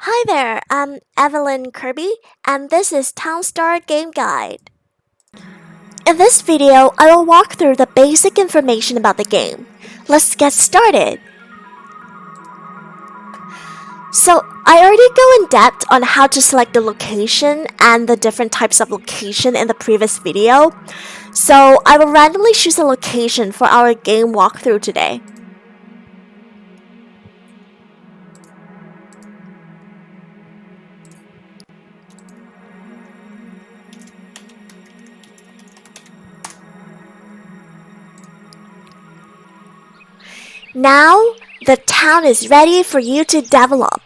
Hi there, I'm Evelyn Kirby, and this is Townstar Game Guide. In this video, I will walk through the basic information about the game. Let's get started. So, I already go in depth on how to select the location and the different types of location in the previous video. So, I will randomly choose a location for our game walkthrough today. Now, the town is ready for you to develop.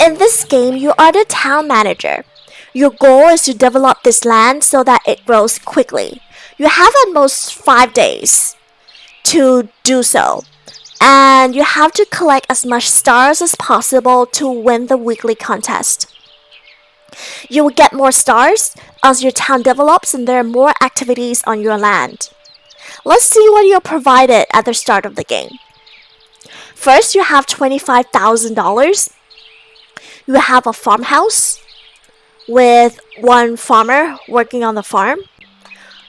In this game, you are the town manager. Your goal is to develop this land so that it grows quickly. You have at most 5 days to do so, and you have to collect as much stars as possible to win the weekly contest. You will get more stars as your town develops and there are more activities on your land. Let's see what you're provided at the start of the game. First, you have $25,000. You have a farmhouse with one farmer working on the farm.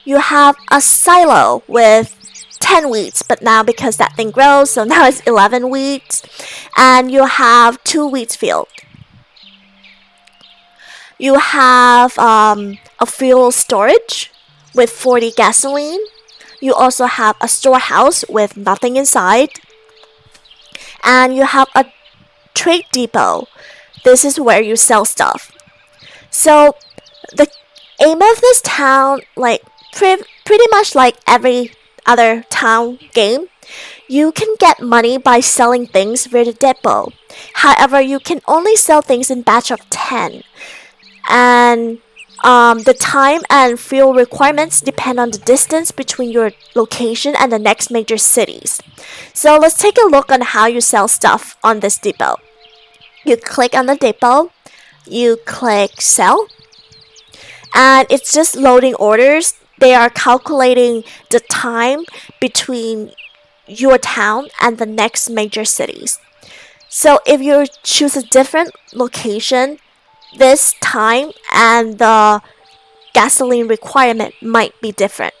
You have a silo with 10 wheats, but now because that thing grows, so now it's 11 wheats. And you have 2 wheat fields. You have a fuel storage with 40 gasoline. You also have a storehouse with nothing inside. And you have a trade depot. This is where you sell stuff. So the aim of this town, pretty much like every other town game, you can get money by selling things via the depot. However, you can only sell things in batch of 10. And the time and fuel requirements depend on the distance between your location and the next major cities. So let's take a look on how you sell stuff on this depot. You click on the depot, you click sell, and it's just loading orders. They are calculating the time between your town and the next major cities. So if you choose a different location, this time and the gasoline requirement might be different.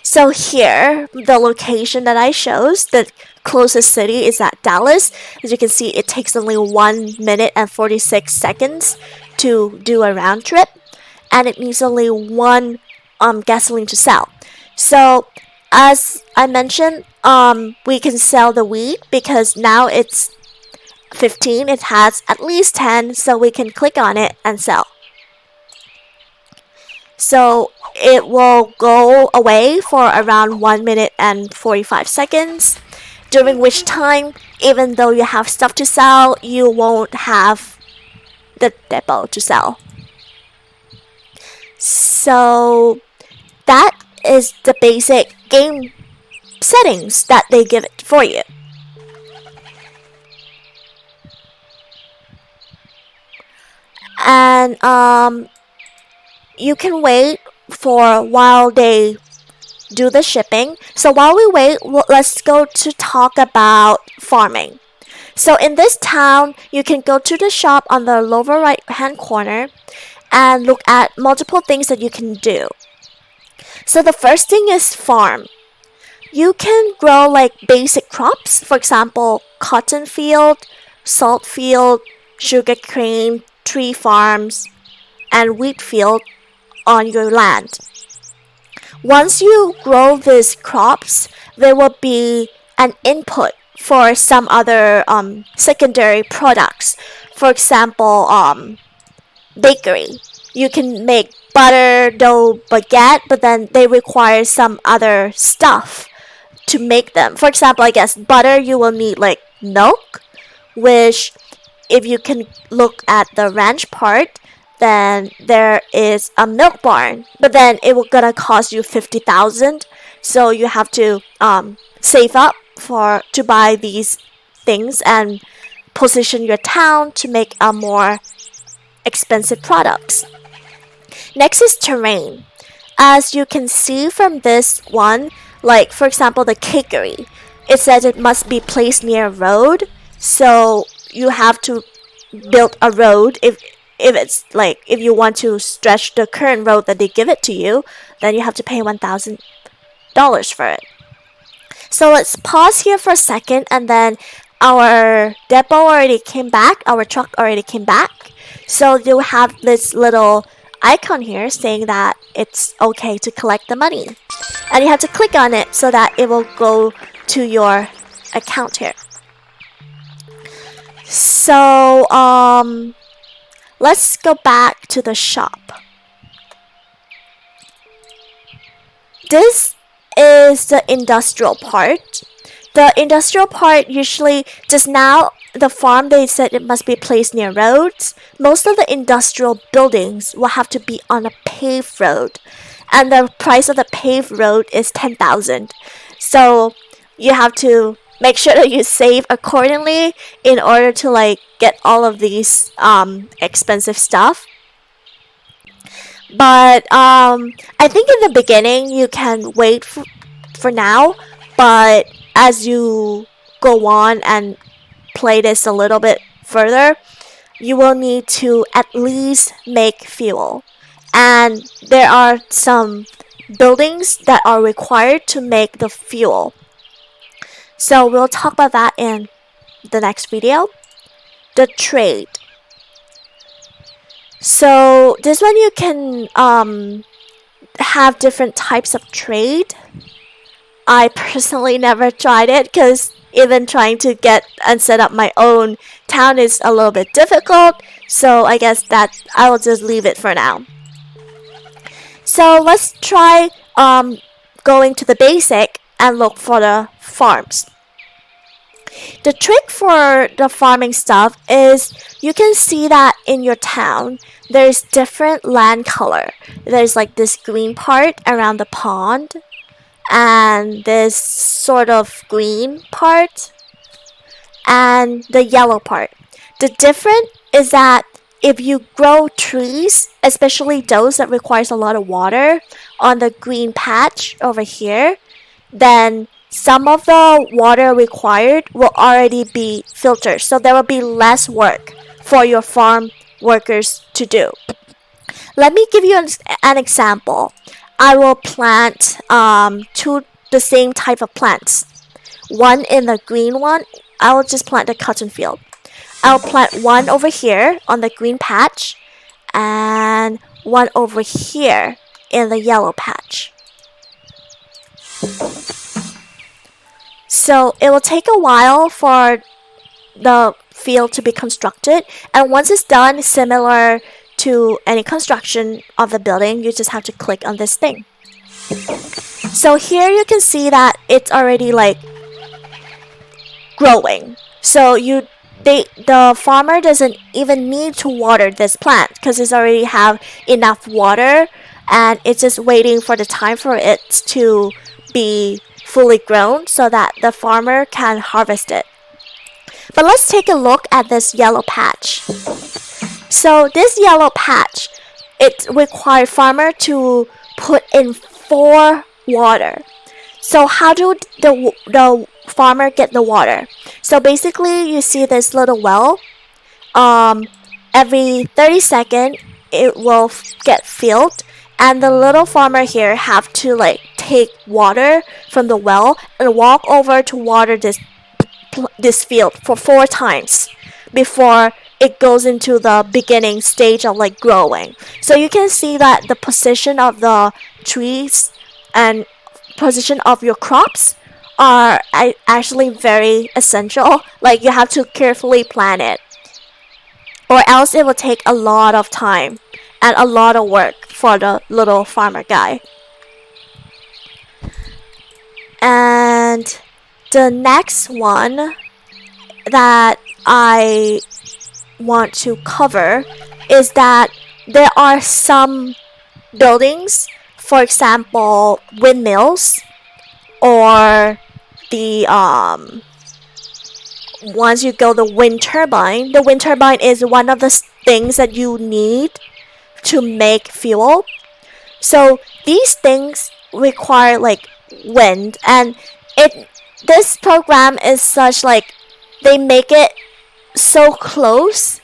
So here, the location that I chose, the closest city is at Dallas. As you can see, it takes only 1 minute and 46 seconds to do a round trip, and it needs only 1 gasoline to sell. So as I mentioned, we can sell the wheat because now it's 15, it has at least 10, so we can click on it and sell. So it will go away for around 1 minute and 45 seconds, during which time, even though you have stuff to sell, you won't have the depot to sell. So that is the basic game settings that they give it for you. And you can wait for while they do the shipping. So while we wait, let's go to talk about farming. So in this town, you can go to the shop on the lower right hand corner and look at multiple things that you can do. So the first thing is farm. You can grow like basic crops, for example, cotton field, salt field, sugar cane, tree farms, and wheat field on your land. Once you grow these crops, there will be an input for some other secondary products. For example, bakery. You can make butter, dough, baguette, but then they require some other stuff to make them. For example, I guess butter, you will need like milk, which if you can look at the ranch part, then there is a milk barn, but then it will gonna cost you 50,000. So you have to save up to buy these things and position your town to make a more expensive products. Next is terrain. As you can see from this one, like for example the cakery, it says it must be placed near a road, so you have to build a road. If it's like if you want to stretch the current road that they give it to you, then you have to pay $1,000 for it. So let's pause here for a second, and then our depot already came back, our truck already came back. So you have this little icon here saying that it's okay to collect the money. And you have to click on it so that it will go to your account here. So let's go back to the shop. This is the industrial part. The industrial part usually, just now the farm they said it must be placed near roads. Most of the industrial buildings will have to be on a paved road, and the price of the paved road is 10,000. So you have to make sure that you save accordingly in order to like get all of these expensive stuff. But I think in the beginning you can wait for now, but as you go on and play this a little bit further, you will need to at least make fuel. And there are some buildings that are required to make the fuel. So we'll talk about that in the next video. The trade. So this one you can have different types of trade. I personally never tried it because even trying to get and set up my own town is a little bit difficult. So I guess that I will just leave it for now. So let's try going to the basic and look for the farms. The trick for the farming stuff is you can see that in your town there's different land color. There's like this green part around the pond and this sort of green part and the yellow part. The difference is that if you grow trees, especially those that requires a lot of water on the green patch over here, then some of the water required will already be filtered, so there will be less work for your farm workers to do. Let me give you an example. I will plant two the same type of plants. One in the green one, I will just plant the cotton field. I'll plant one over here on the green patch and one over here in the yellow patch. So it will take a while for the field to be constructed, and once it's done, similar to any construction of the building, you just have to click on this thing. So here you can see that it's already like growing. So the farmer doesn't even need to water this plant because it's already have enough water, and it's just waiting for the time for it to be fully grown so that the farmer can harvest it. But let's take a look at this yellow patch. So this yellow patch, it requires farmer to put in 4 water. So how do the farmer get the water? So basically you see this little well. Every 30 seconds it will get filled, and the little farmer here have to like take water from the well and walk over to water this field for 4 times before it goes into the beginning stage of like growing. So you can see that the position of the trees and position of your crops are actually very essential. Like you have to carefully plan it, or else it will take a lot of time and a lot of work for the little farmer guy. And the next one that I want to cover is that there are some buildings, for example, windmills, or the once you go the wind turbine. The wind turbine is one of the things that you need to make fuel. So these things require like wind, and this program is such like they make it so close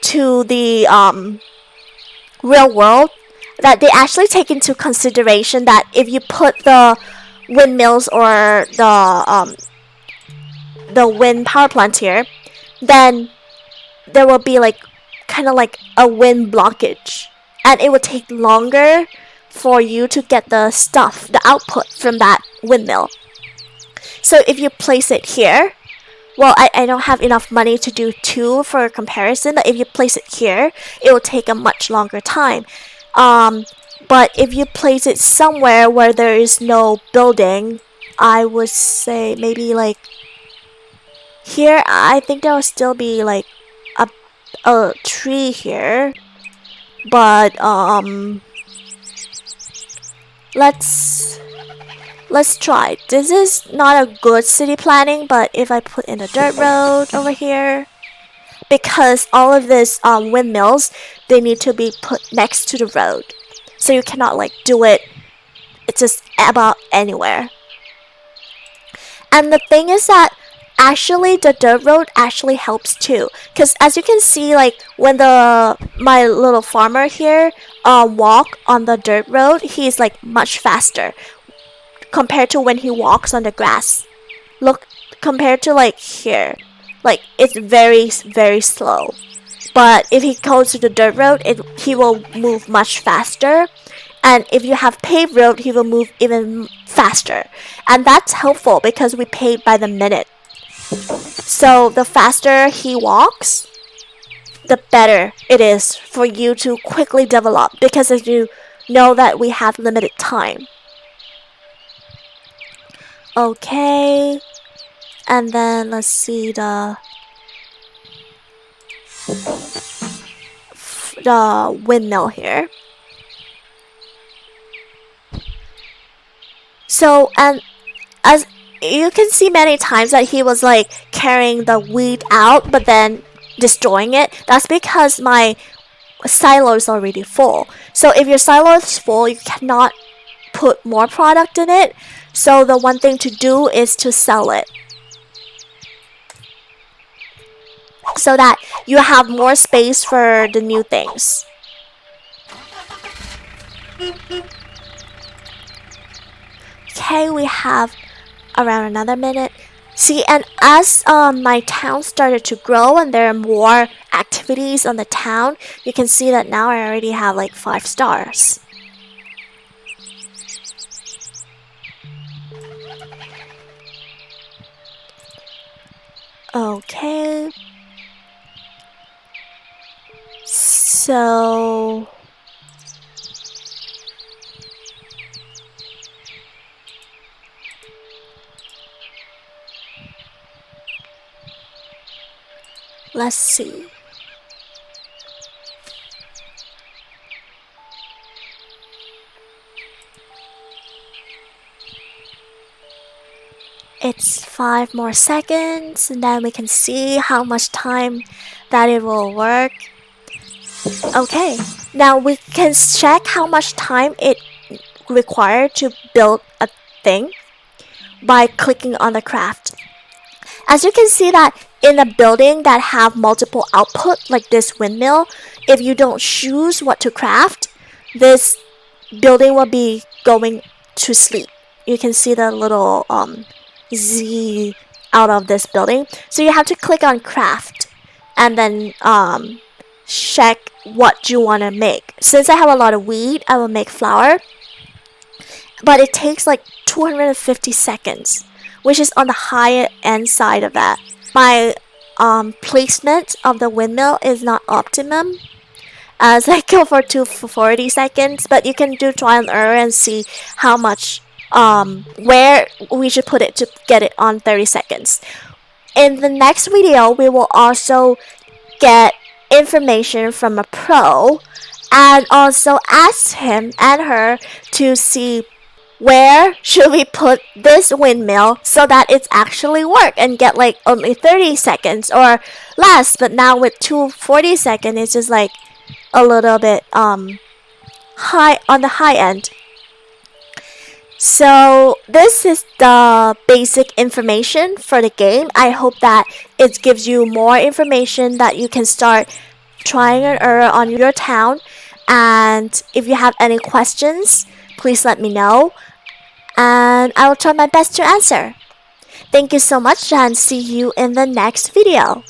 to the real world, that they actually take into consideration that if you put the windmills or the wind power plant here, then there will be like kind of like a wind blockage, and it would take longer for you to get the stuff, the output from that windmill. So if you place it here, well, I don't have enough money to do two for comparison, but if you place it here, it will take a much longer time. But if you place it somewhere where there is no building, I would say maybe like here, I think there will still be like a tree here. But let's try. This is not a good city planning, but if I put in a dirt road over here, because all of this windmills, they need to be put next to the road, so you cannot like do it. It's just about anywhere. And the thing is that actually the dirt road actually helps too, because as you can see, like when my little farmer here walk on the dirt road, he's like much faster compared to when he walks on the grass. Look, compared to like here, like it's very very slow. But if he goes to the dirt road, he will move much faster. And if you have paved road, he will move even faster. And that's helpful because we pay by the minute. So the faster he walks, the better it is for you to quickly develop, because as you know that we have limited time. Okay, and then let's see the windmill here. So, and as you can see many times that he was like carrying the wheat out but then destroying it. That's because my silo is already full. So if your silo is full, you cannot put more product in it. So the one thing to do is to sell it, so that you have more space for the new things. Okay, we have around another minute. See, and as my town started to grow and there are more activities on the town, you can see that now I already have like 5 stars. Okay. So let's see. It's 5 more seconds, and then we can see how much time that it will work. Okay, now we can check how much time it required to build a thing by clicking on the craft. As you can see that in a building that have multiple output like this windmill, if you don't choose what to craft, this building will be going to sleep. You can see the little Z out of this building. So you have to click on craft and then check what you want to make. Since I have a lot of wheat, I will make flour. But it takes like 250 seconds, which is on the higher end side of that. My placement of the windmill is not optimum, as I go for 240 seconds, but you can do trial and error and see how much where we should put it to get it on 30 seconds. In the next video, we will also get information from a pro and also ask him and her to see where should we put this windmill so that it's actually work and get like only 30 seconds or less. But now with 240 seconds, it's just like a little bit high on the high end. So this is the basic information for the game. I hope that it gives you more information that you can start trying and error on your town. And if you have any questions, please let me know, and I will try my best to answer. Thank you so much, and see you in the next video.